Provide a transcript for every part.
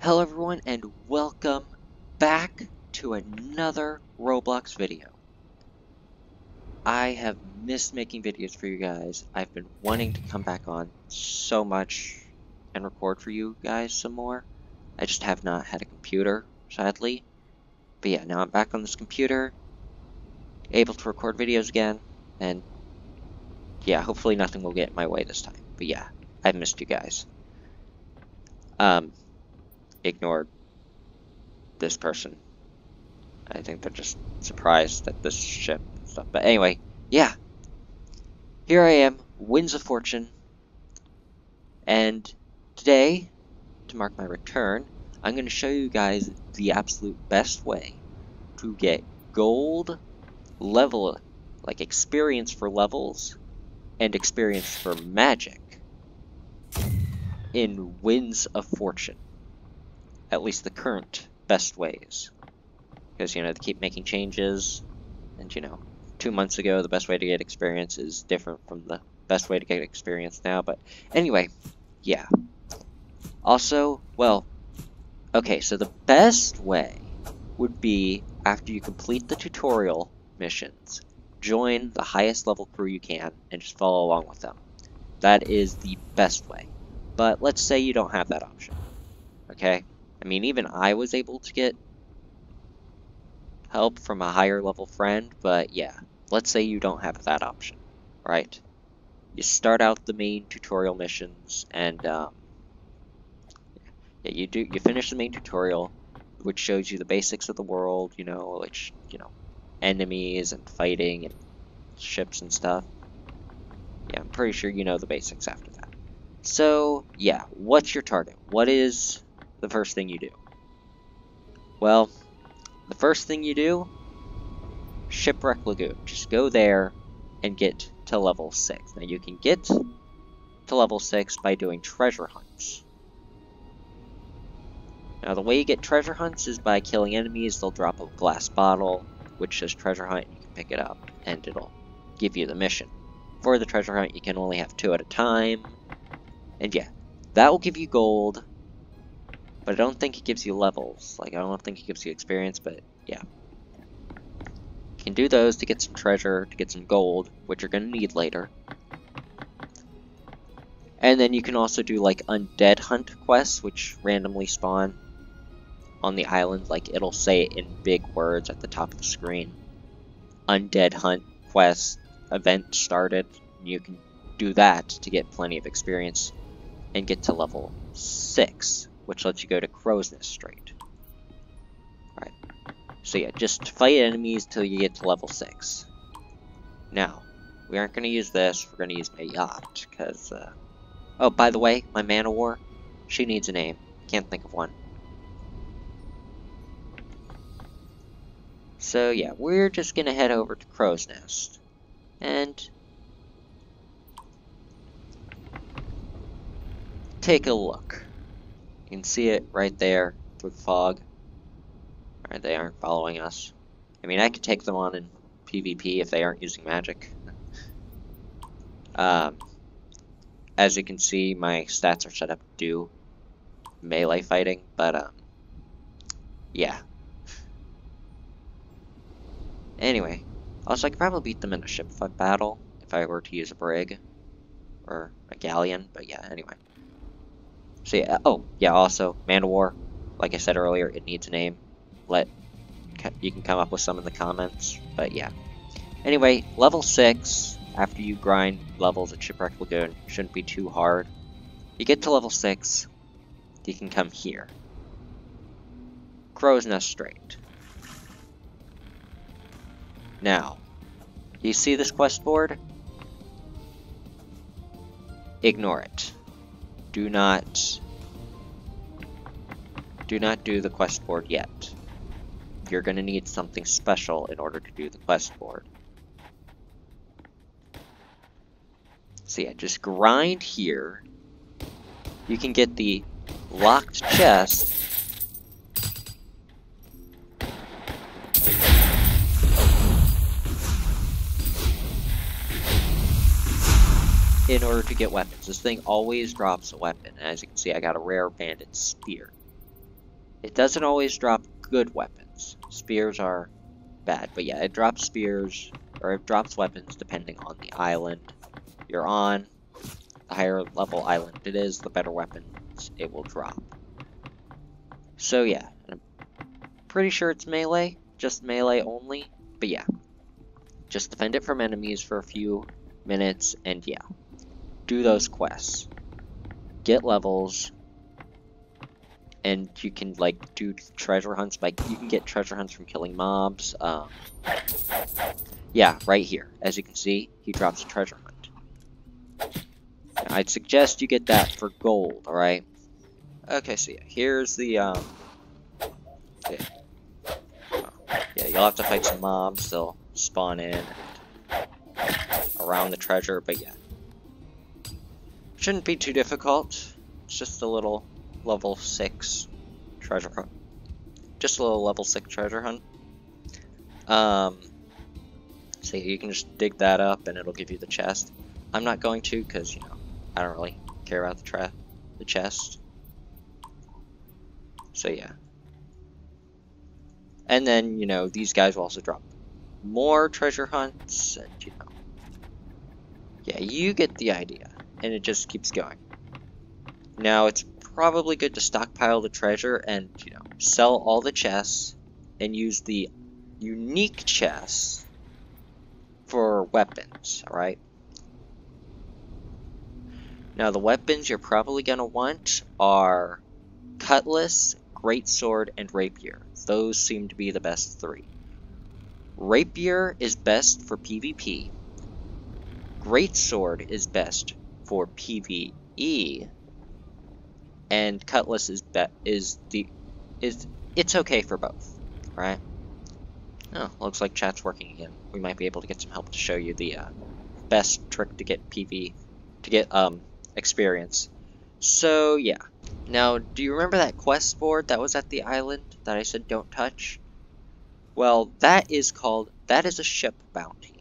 Hello everyone and welcome back to another Roblox video. I have missed making videos for you guys. I've been wanting to come back on so much and record for you guys some more. I just have not had a computer, sadly. But yeah, now I'm back on this computer, able to record videos again, and yeah, hopefully nothing will get in my way this time. But yeah, I've missed you guys. Ignored this person. I think they're just surprised at this ship and stuff. But anyway, yeah. Here I am, Winds of Fortune. And today, to mark my return, I'm going to show you guys the absolute best way to get gold level, like experience for levels, and experience for magic in Winds of Fortune. At least the current best ways. Because, you know, they keep making changes. And, you know, 2 months ago, the best way to get experience is different from the best way to get experience now. But anyway, yeah. Also, well, okay, so the best way would be after you complete the tutorial missions, join the highest level crew you can and just follow along with them. That is the best way. But let's say you don't have that option. Okay? I mean, even I was able to get help from a higher level friend, but yeah, let's say you don't have that option, right? You start out the main tutorial missions, and yeah, you finish the main tutorial, which shows you the basics of the world, you know, which, you know, enemies and fighting and ships and stuff. Yeah, I'm pretty sure you know the basics after that. So, yeah, what's your target? What is the first thing you do? Well, the first thing you do, Shipwreck Lagoon. Just go there and get to level 6. Now you can get to level 6 by doing treasure hunts. Now the way you get treasure hunts is by killing enemies. They'll drop a glass bottle, which says treasure hunt, and you can pick it up, and it'll give you the mission. For the treasure hunt, you can only have 2 at a time. And yeah, that will give you gold. But I don't think it gives you levels. Like, I don't think it gives you experience, but yeah. You can do those to get some treasure, to get some gold, which you're going to need later. And then you can also do, like, undead hunt quests, which randomly spawn on the island. Like, it'll say it in big words at the top of the screen. Undead hunt quest event started. You can do that to get plenty of experience and get to level 6. Which lets you go to Crow's Nest straight. Alright. So yeah, just fight enemies till you get to level 6. Now, we aren't going to use this, we're going to use my yacht, because, oh, by the way, my man of war, she needs a name. Can't think of one. So yeah, we're just going to head over to Crow's Nest. And take a look. You can see it right there through the fog. Alright, they aren't following us. I mean, I could take them on in PvP if they aren't using magic. As you can see, my stats are set up to do melee fighting, but, yeah. Anyway, also I could probably beat them in a ship fight battle if I were to use a brig or a galleon, but yeah, anyway. So yeah, oh, yeah, also, Man of War, like I said earlier, it needs a name. You can come up with some in the comments, but yeah. Anyway, level 6, after you grind levels at Shipwreck Lagoon, shouldn't be too hard. You get to level 6, you can come here. Crow's Nest straight. Now, you see this quest board? Ignore it. Do not do the quest board yet. You're going to need something special in order to do the quest board. So yeah, just grind here. You can get the locked chest. In order to get weapons. This thing always drops a weapon. And as you can see, I got a rare bandit spear. It doesn't always drop good weapons. Spears are bad, but yeah, it drops spears, or it drops weapons depending on the island you're on. The higher level island it is, the better weapons it will drop. So yeah, I'm pretty sure it's melee, just melee only, but yeah. Just defend it from enemies for a few minutes, and yeah, do those quests. Get levels, and you can, like, do treasure hunts. Like, you can get treasure hunts from killing mobs. Yeah, right here. As you can see, he drops a treasure hunt. Now, I'd suggest you get that for gold, alright? Okay, so yeah, here's the, yeah, you'll have to fight some mobs. They'll spawn in around the treasure, but yeah. Shouldn't be too difficult. It's just a little level 6 treasure hunt. Just a little level 6 treasure hunt. So you can just dig that up and it'll give you the chest. I'm not going to because, you know, I don't really care about the chest. So yeah. And then, you know, these guys will also drop more treasure hunts, and, you know, yeah, you get the idea. And it just keeps going. Now, it's probably good to stockpile the treasure and, you know, sell all the chests and use the unique chests for weapons, alright? Now, the weapons you're probably going to want are cutlass, greatsword, and rapier. Those seem to be the best 3. Rapier is best for PvP. Greatsword is best for PvE. And cutlass is it's okay for both, right? Oh, looks like chat's working again. We might be able to get some help to show you the best trick to get experience. So yeah. Now, do you remember that quest board that was at the island that I said don't touch? Well, that is a ship bounty.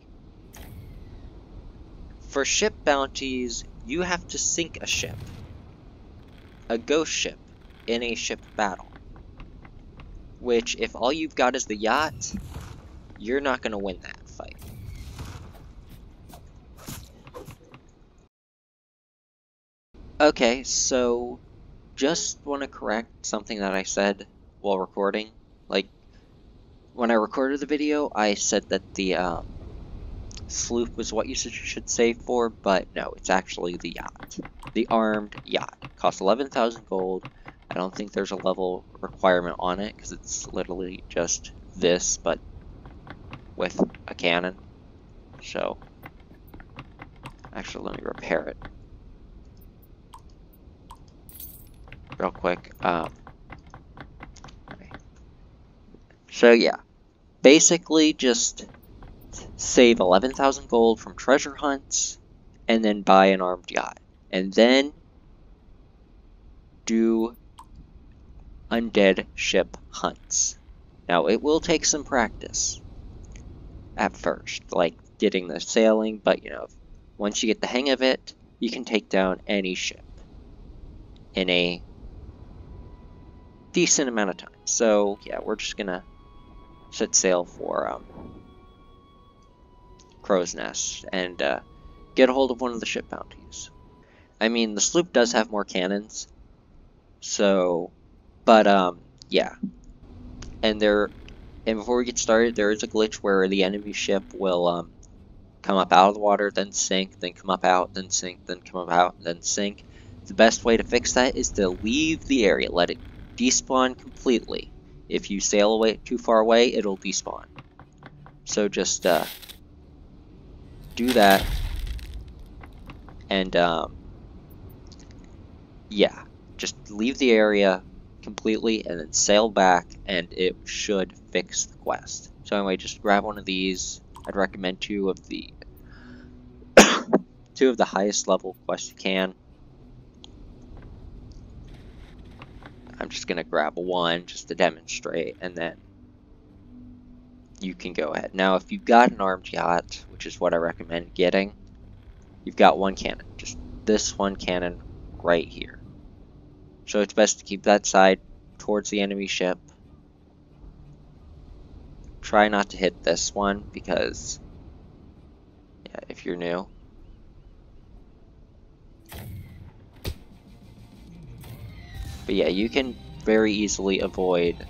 For ship bounties, you have to sink a ship. A ghost ship in a ship battle. Which, if all you've got is the yacht, you're not going to win that fight. Okay, so just want to correct something that I said while recording. Like, when I recorded the video, I said that the sloop was what you should save for, but no, it's actually the yacht. The armed yacht. Costs 11,000 gold. I don't think there's a level requirement on it, because it's literally just this, but with a cannon. So, actually, let me repair it real quick. Okay. So yeah, basically just save 11,000 gold from treasure hunts, and then buy an armed yacht, and then do undead ship hunts. Now, it will take some practice at first, like getting the sailing, but, you know, once you get the hang of it, you can take down any ship in a decent amount of time. So, yeah, we're just gonna set sail for Crow's Nest and get a hold of one of the ship bounties. I mean, the sloop does have more cannons, so, but yeah. And before we get started, there is a glitch where the enemy ship will come up out of the water, then sink, then come up out, then sink, then come up out, then sink. The best way to fix that is to leave the area, let it despawn completely. If you sail away too far away, it'll despawn. So just do that, and yeah, just leave the area completely and then sail back, and it should fix the quest. So anyway, just grab one of these. I'd recommend two of the highest level quests you can. I'm just gonna grab one just to demonstrate, and then you can go ahead. Now, if you've got an armed yacht, which is what I recommend getting, you've got one cannon, just this one cannon right here. So it's best to keep that side towards the enemy ship. Try not to hit this one because, yeah, if you're new. But yeah, you can very easily avoid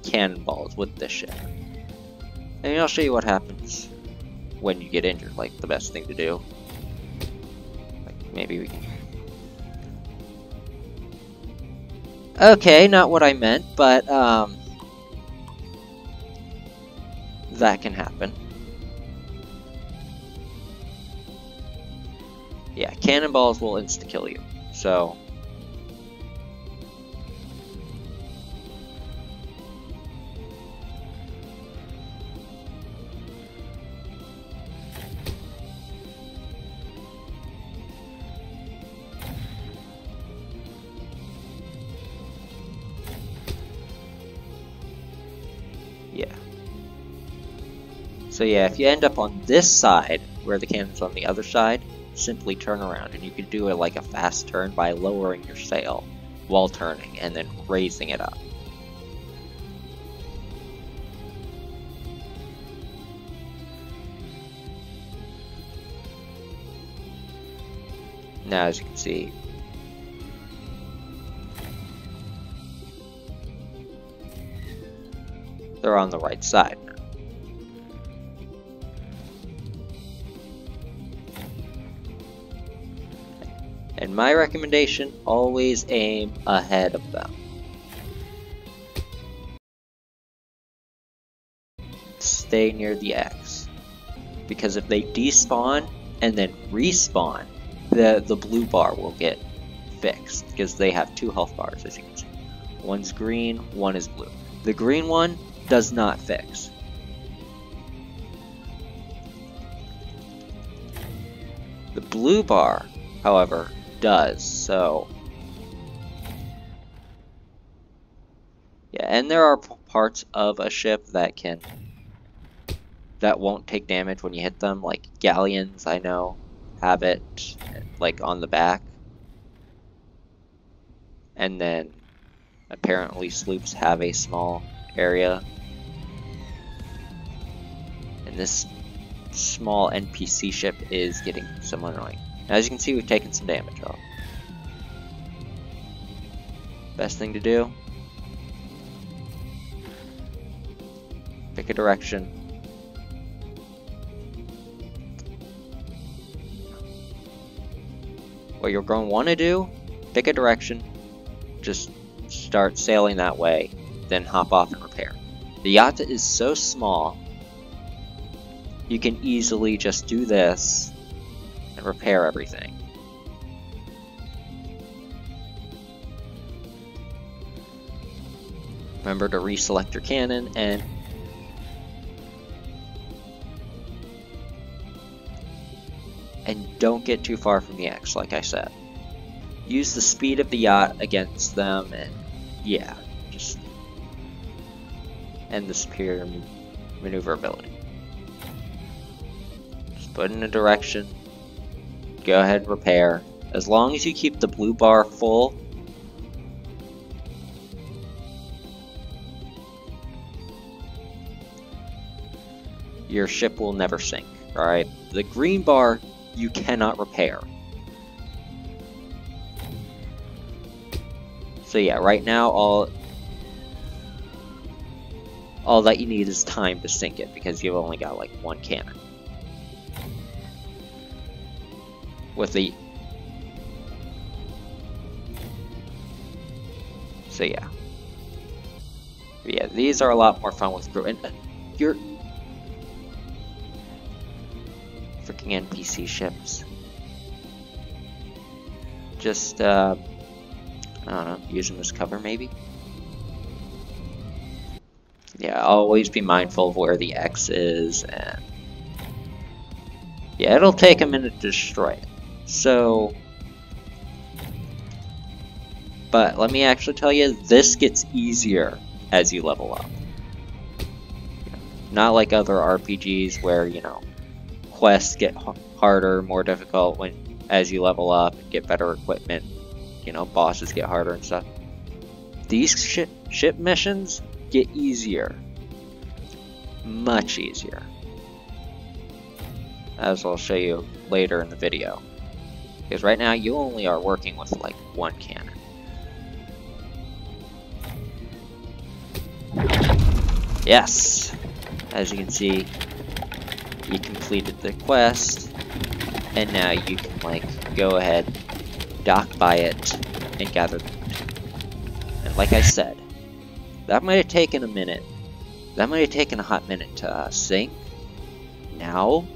cannonballs with this ship. And I'll show you what happens when you get injured, like the best thing to do. Like maybe we can... Okay, not what I meant, but that can happen. Yeah, cannonballs will insta-kill you, so... Yeah. So yeah, if you end up on this side, where the cannon's on the other side, simply turn around, and you can do it like a fast turn by lowering your sail while turning, and then raising it up. Now, as you can see, they're on the right side now. And my recommendation, always aim ahead of them. Stay near the X. Because if they despawn and then respawn, the blue bar will get fixed. Because they have 2 health bars, as you can see. One's green, one is blue. The green one does not fix. The blue bar, however, does, so... Yeah, and there are parts of a ship that won't take damage when you hit them, like galleons, I know, have it, like, on the back. And then, apparently sloops have a small area. And this small NPC ship is getting somewhat annoying. Now, as you can see, we've taken some damage off. Best thing to do, pick a direction. What you're going to want to do, pick a direction, just start sailing that way, then hop off and repair. The yacht is so small, you can easily just do this and repair everything. Remember to reselect your cannon and don't get too far from the X, like I said. Use the speed of the yacht against them, and yeah, just and the superior maneuverability. Just put in a direction, go ahead and repair. As long as you keep the blue bar full, your ship will never sink, alright? The green bar, you cannot repair. So yeah, right now, all that you need is time to sink it, because you've only got like 1 cannon. With the... So yeah. But yeah, these are a lot more fun with crew. And you're... freaking NPC ships. Just, I don't know, use them as cover maybe? Yeah, always be mindful of where the X is, and... yeah, it'll take a minute to destroy it. So... but let me actually tell you, this gets easier as you level up. Not like other RPGs where, you know, quests get harder, more difficult as you level up and get better equipment. You know, bosses get harder and stuff. These ship missions get easier. Much easier. As I'll show you later in the video. Because right now you only are working with like one cannon. Yes! As you can see, you completed the quest, and now you can like go ahead, dock by it, and gather them. And like I said, that might have taken a minute. That might have taken a hot minute to sync. Now,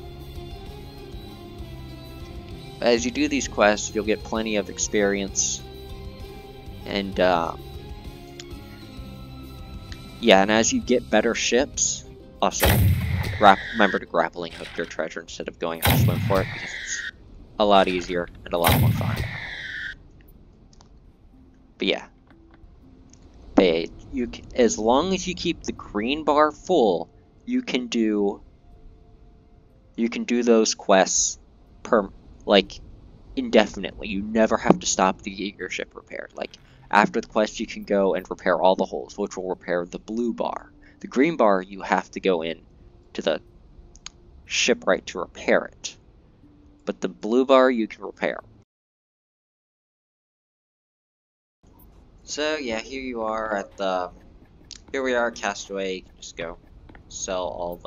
as you do these quests, you'll get plenty of experience, and yeah, and as you get better ships, also remember to grappling hook your treasure instead of going out to swim for it, because it's a lot easier and a lot more fun. But yeah, as long as you keep the green bar full, you can do those quests like indefinitely. You never have to stop to get your ship repaired. Like after the quest, you can go and repair all the holes, which will repair the blue bar. The green bar, you have to go in to the shipwright to repair it, but the blue bar you can repair. So yeah, here we are at Castaway. You can just go sell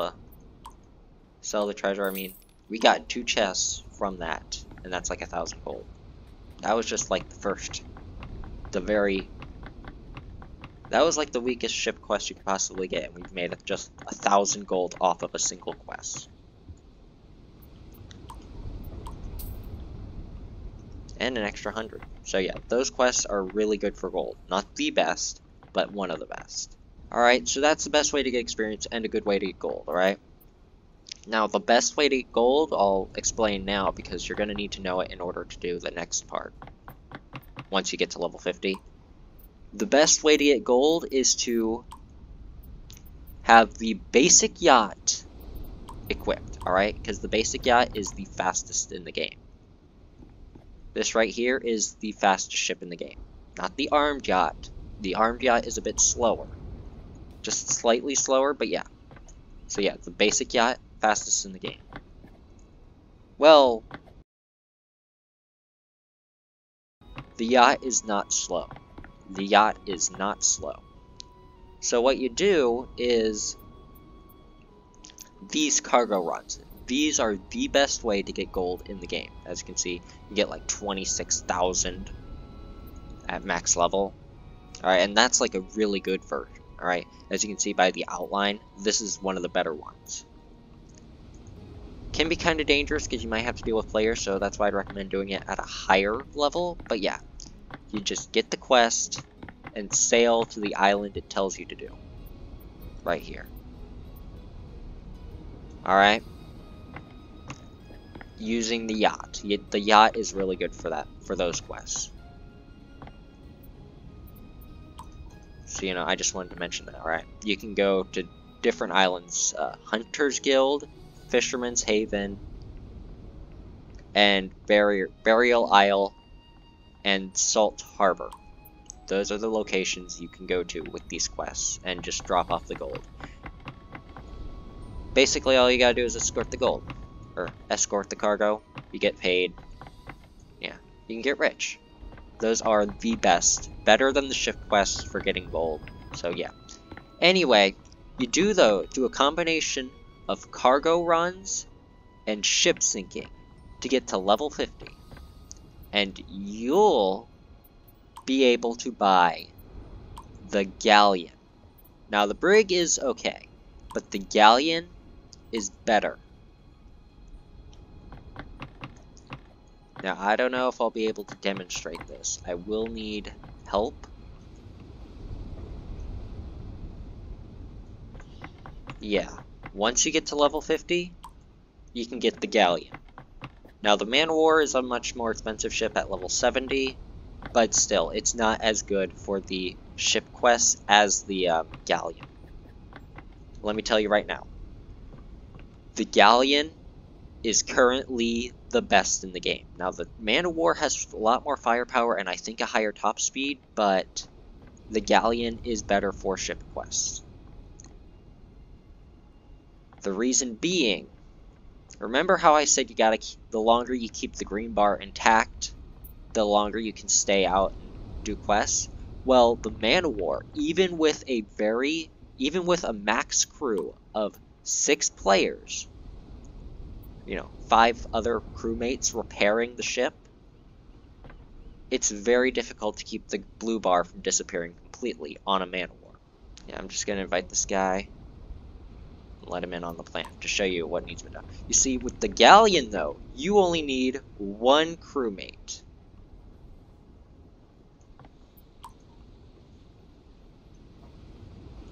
the treasure. I mean, we got 2 chests from that, and that's like 1,000 gold. That was just like that was like the weakest ship quest you could possibly get, and we've made just 1,000 gold off of a single quest. And an extra 100. So yeah, those quests are really good for gold. Not the best, but one of the best. Alright, so that's the best way to get experience and a good way to get gold, alright? Now, the best way to get gold, I'll explain now, because you're going to need to know it in order to do the next part. Once you get to level 50. The best way to get gold is to have the basic yacht equipped, alright? Because the basic yacht is the fastest in the game. This right here is the fastest ship in the game. Not the armed yacht. The armed yacht is a bit slower. Just slightly slower, but yeah. So yeah, the basic yacht, fastest in the game. Well, the yacht is not slow. The yacht is not slow. So what you do is these cargo runs. These are the best way to get gold in the game. As you can see, you get like 26,000 at max level. Alright, and that's like a really good version. Alright, as you can see by the outline, this is one of the better ones. Can be kind of dangerous because you might have to deal with players, so that's why I'd recommend doing it at a higher level. But yeah, you just get the quest and sail to the island it tells you to do. Right here. Alright. Using the yacht. The yacht is really good for those quests. So, you know, I just wanted to mention that, alright? You can go to different islands. Hunter's Guild, Fisherman's Haven, and Burial Isle, and Salt Harbor. Those are the locations you can go to with these quests, and just drop off the gold. Basically, all you gotta do is escort the gold. Or escort the cargo. You get paid. Yeah, you can get rich. Those are the best. Better than the ship quests for getting gold. So yeah. Anyway, you do a combination of cargo runs and ship sinking to get to level 50. And you'll be able to buy the galleon. Now the brig is okay, but the galleon is better. Now, I don't know if I'll be able to demonstrate this. I will need help. Yeah, once you get to level 50, you can get the galleon. Now, the Man of War is a much more expensive ship at level 70, but still, it's not as good for the ship quests as the galleon. Let me tell you right now. the Galleon is currently the best in the game. Now, the Man of War has a lot more firepower and I think a higher top speed, but the Galleon is better for ship quests. The reason being, remember how I said the longer you keep the green bar intact, the longer you can stay out and do quests? Well, the Man of War, even with a max crew of 6 players, 5 other crewmates repairing the ship, it's very difficult to keep the blue bar from disappearing completely on a Man of War. Yeah, I'm just gonna invite this guy and let him in on the plan to show you what needs to be done. You see, with the Galleon though, you only need 1 crewmate.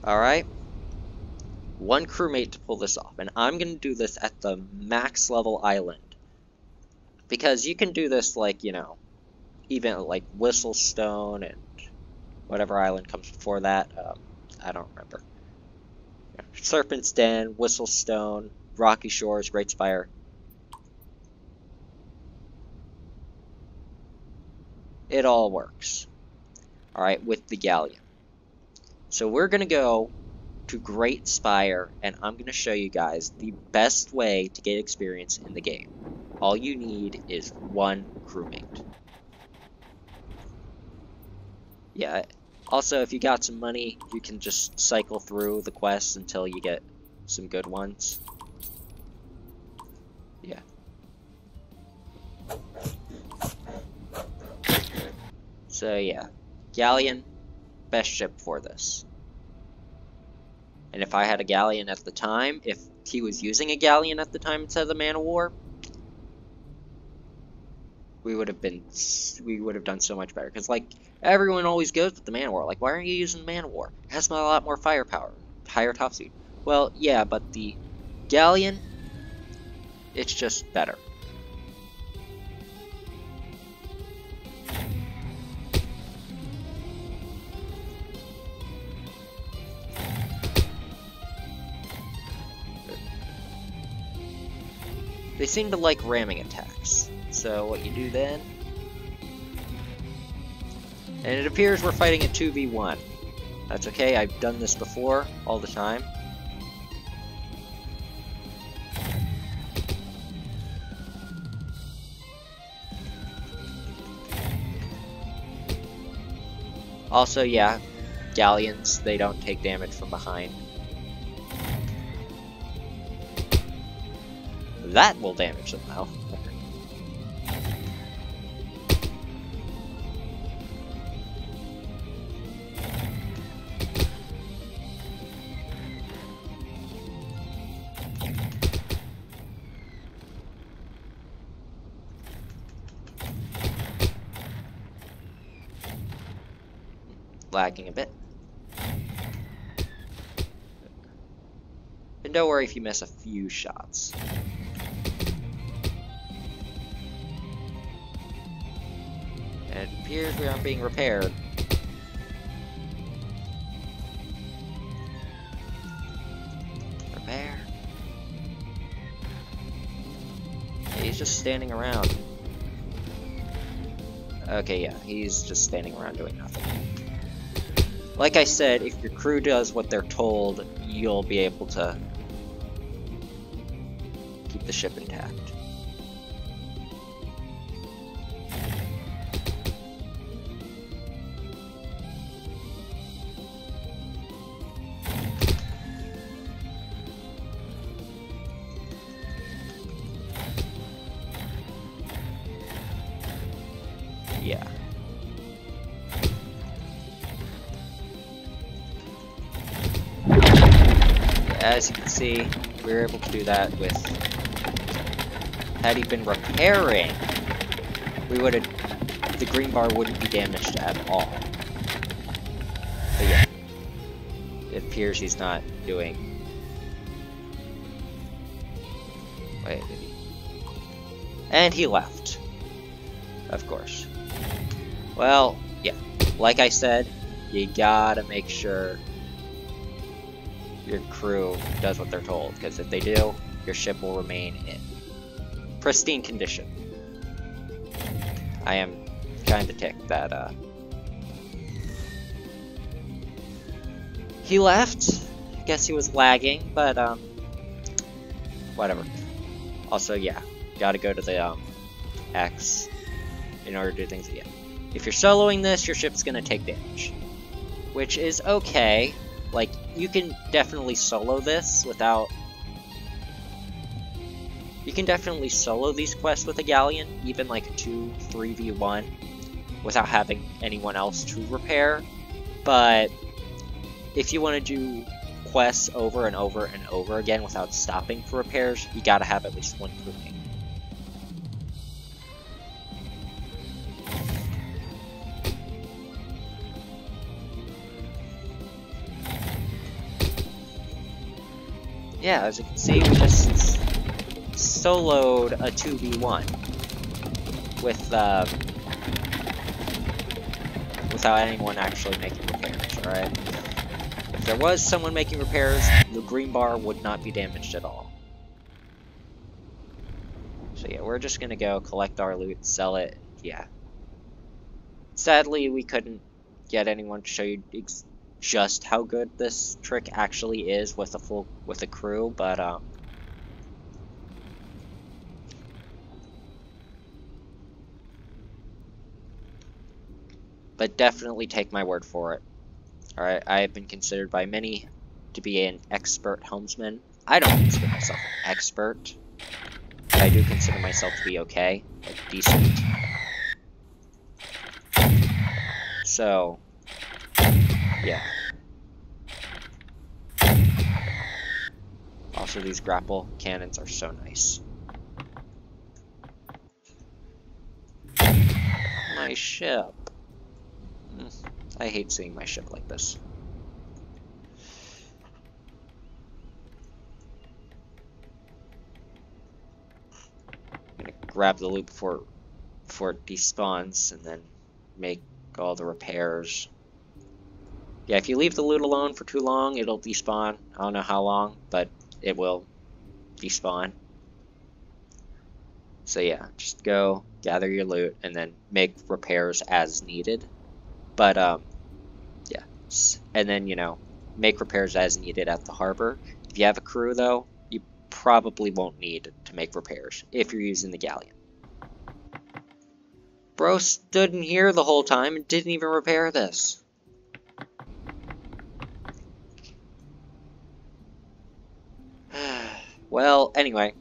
Alright? 1 crewmate to pull this off. And I'm going to do this at the max level island. Because you can do this like, even like Whistlestone and whatever island comes before that. I don't remember. Serpent's Den, Whistlestone, Rocky Shores, Great Spire. It all works. Alright, with the Galleon. So we're going to go to Great Spire, and I'm going to show you guys the best way to get experience in the game. All you need is 1 crewmate. Yeah, also if you got some money, you can just cycle through the quests until you get some good ones. Yeah. So yeah, Galleon, best ship for this. And if I had a Galleon at the time, if he was using a Galleon at the time instead of the Man of War, we would have done so much better. Because, like, everyone always goes with the Man of War. Like, why aren't you using the Man of War? It has a lot more firepower, higher top speed. Well, yeah, but the Galleon, it's just better. They seem to like ramming attacks. So what you do then... And it appears we're fighting a 2v1. That's okay, I've done this before, all the time. Also, yeah, Galleons, they don't take damage from behind. That will damage them now. Lagging a bit. And don't worry if you miss a few shots. And it appears we aren't being repaired. Repair. Yeah, he's just standing around. Okay, yeah, he's just standing around doing nothing. Like I said, if your crew does what they're told, you'll be able to keep the ship intact. Yeah. As you can see, we were able to do that with... Had he been repairing, the green bar wouldn't be damaged at all. But yeah, it appears he's not doing... Wait, did he? And he left. Of course. Well, yeah, like I said, you gotta make sure your crew does what they're told, because if they do, your ship will remain in pristine condition. I am kind of ticked that he left. I guess he was lagging, but whatever. Also, yeah, gotta go to the X in order to do things again. If you're soloing this, your ship's gonna take damage, which is okay. Like, you can definitely solo this without... You can definitely solo these quests with a galleon, even like a 2-3v1, without having anyone else to repair. But if you want to do quests over and over and over again without stopping for repairs, you gotta have at least one crewmate. Yeah, as you can see, we just soloed a 2v1 with without anyone actually making repairs, alright? If there was someone making repairs, the green bar would not be damaged at all. So yeah, we're just gonna go collect our loot, sell it, yeah. Sadly, we couldn't get anyone to show you just how good this trick actually is with a crew, but definitely take my word for it. Alright, I have been considered by many to be an expert helmsman. I don't consider myself an expert, but I do consider myself to be okay, like decent. So, yeah. Also, these grapple cannons are so nice. My ship. I hate seeing my ship like this. I'm gonna grab the loot before it despawns, and then make all the repairs. Yeah, if you leave the loot alone for too long, it'll despawn. I don't know how long, but it will despawn. So yeah, just go, gather your loot, and then make repairs as needed. But, yeah. And then, you know, make repairs as needed at the harbor. If you have a crew, though, you probably won't need to make repairs if you're using the galleon. Bro stood in here the whole time and didn't even repair this. Well, anyway,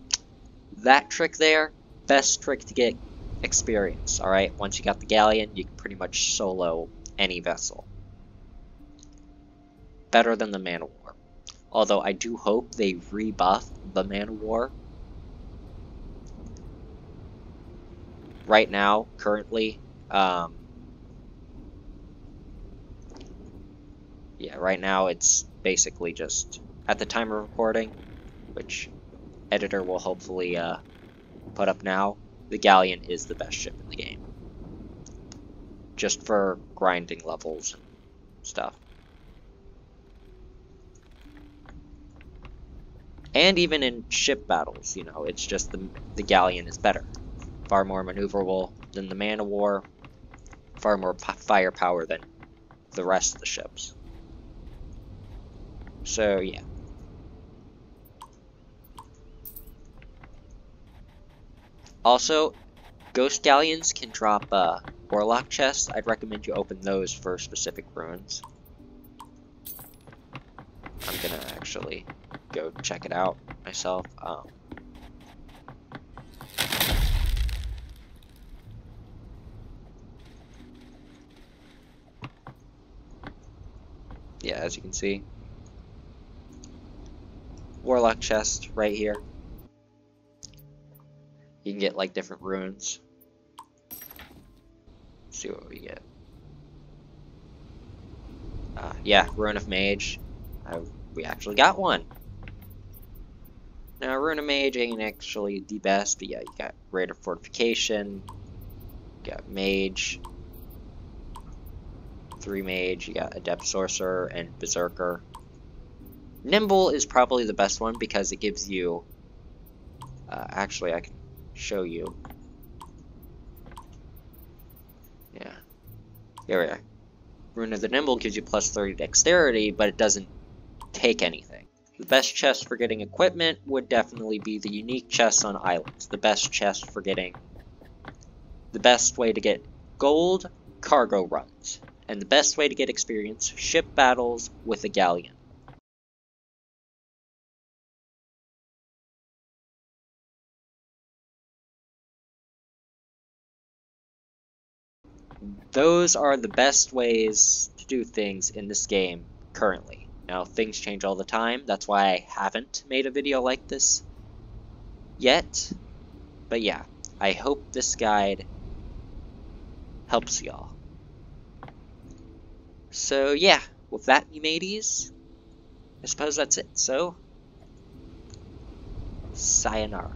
that trick there, best trick to get experience, alright? Once you got the galleon, you can pretty much solo any vessel. Better than the Man of War. Although I do hope they rebuff the Man of War. Right now, currently, yeah, right now it's basically just, at the time of recording, which editor will hopefully put up now, the galleon is the best ship in the game. Just for grinding levels and stuff. And even in ship battles, you know, it's just the galleon is better. Far more maneuverable than the Man of War. Far more firepower than the rest of the ships. So, yeah. Also, ghost galleons can drop warlock chests. I'd recommend you open those for specific runes. I'm gonna actually go check it out myself. Yeah, as you can see, warlock chest right here. You can get like different runes. Let's see what we get. Yeah, Rune of Mage. We actually got one. Now, Rune of Mage ain't actually the best, but yeah, you got Raider Fortification, you got Mage, 3 Mage, you got Adept Sorcerer, and Berserker. Nimble is probably the best one because it gives you Actually, I can show you. Yeah. Here we are. Rune of the Nimble gives you plus 30 dexterity, but it doesn't take anything. The best chest for getting equipment would definitely be the unique chests on islands. The best chest for getting... The best way to get gold, cargo runs. And the best way to get experience, ship battles with a galleon. Those are the best ways to do things in this game currently. Now, things change all the time, that's why I haven't made a video like this yet. But yeah, I hope this guide helps y'all. So yeah, with that, you mateys, I suppose that's it. So, sayonara.